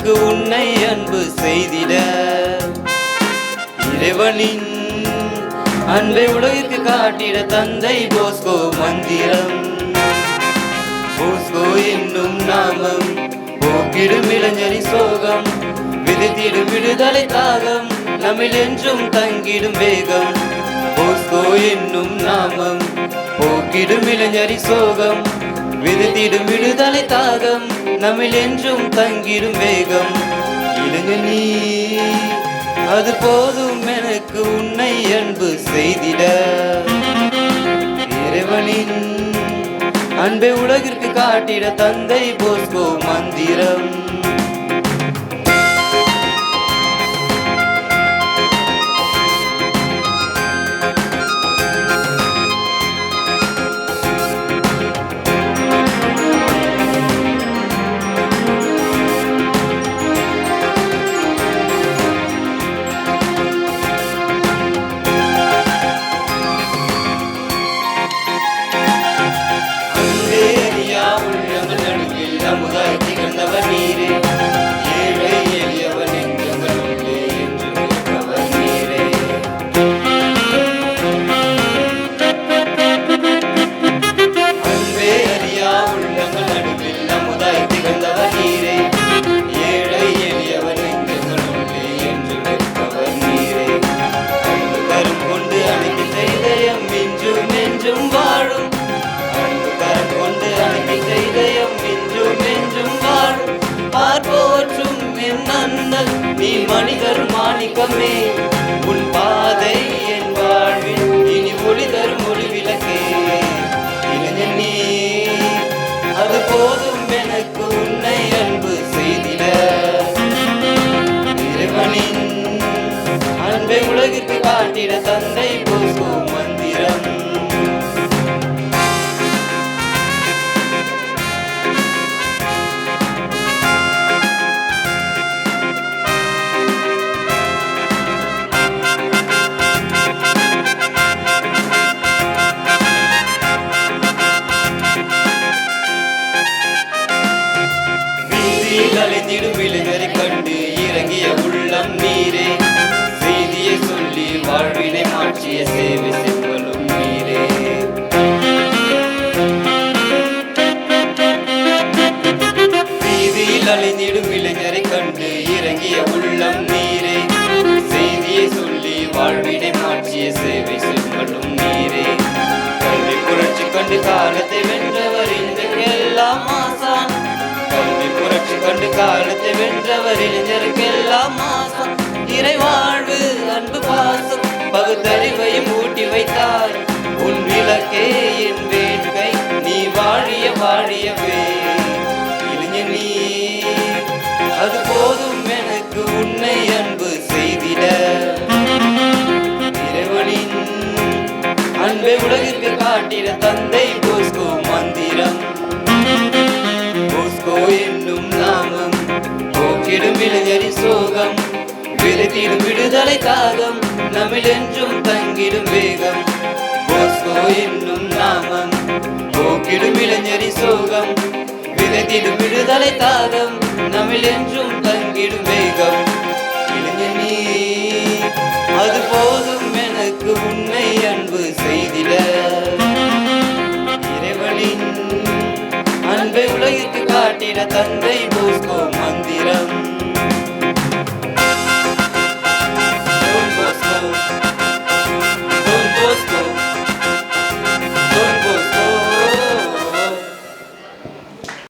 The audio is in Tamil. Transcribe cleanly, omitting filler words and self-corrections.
எனக்கு உன்னை அன்பு செய்திட இறைவனின் அன்பை உலகிற்கு காட்டிட தந்தை போஸ்கோ மந்திரம். போஸ்கோ என்னும் நாமம் போக்கிடும் இளைஞரின் சோகம், விதித்திடும் விடுதலை தாகம், நம்மில் என்றும் தங்கிடும் வேகம். போஸ்கோ என்னும் நாமம் போக்கிடும் இளைஞரின் சோகம், விதித்திடும் விடுதலை தாகம், நம்மில் என்றும் தங்கிடும் வேகம். இளைஞனி அது போதும் எனக்கு உன்னை அன்பு செய்திட இறைவனின் அன்பை உலகிற்கு காட்டிட தந்தை போஸ்கோ மந்திரம். நீ மனிதர் மாணிக்கமே, உன் பாதை என் வாழ்வில் இனி ஒளி தரும் ஒளி விளக்கே. இளைஞனே அது போதும் எனக்கு உன்னை அன்பு செய்திட இறைவனின் அன்பை உலகிற்கு காட்டிட தந்தை போஸ்கோ மந்திரம். அலைந்திடும் இளைஞரை கண்டு இறங்கிய உள்ளம் நீரே, செய்தியை சொல்லி வாழ்வினை மாற்றிய சேவை செல்வலும் நீரே. வீதியில் அலைந்திடும் இளைஞரை கண்டு இறங்கிய உள்ளம் நீரே, செய்தியை சொல்லி வாழ்வினை மாற்றிய சேவை செல்வலும் நீரே. கல்வி புரட்சி கண்டு காலத்தை வென்றவர் இன்றைக்கெல்லாம் ஆசான், கல்வி புரட்சி கண்டு காலத்தை வென்றவர் இளைஞருக்கெல்லாம் ஆசான். இறை வாழ்வு அன்பு பாசம் பகுத்தறிவையும் ஊட்டி வைத்தார், உன் விளக்கே என் வேட்கை நீ வாழிய வாழியவே. இளைஞனி அது போதும் எனக்கு உன்னை அன்பு செய்திட இறைவனின் அன்பை உலகிற்கு காட்டிட தந்தை போஸ்கோ மந்திரம். போஸ்கோ என்னும் நாமம் போக்கிடும் இளைஞரின் சோகம், விதித்திடும் விடுதலை தாகம், நம்மில் என்றும் தங்கிடும் வேகம். போஸ்கோ என்னும் நாமம் போக்கிடும் இளைஞரின் சோகம், விதித்திடும் விடுதலை தாகம், நம்மில் என்றும் தங்கிடும் வேகம். இளைஞனே அது போதும் எனக்கு உன்னை அன்பு செய்திட இறைவனின் அன்பை உலகிற்கு காட்டிட தந்தை போஸ்கோ மந்திரம்.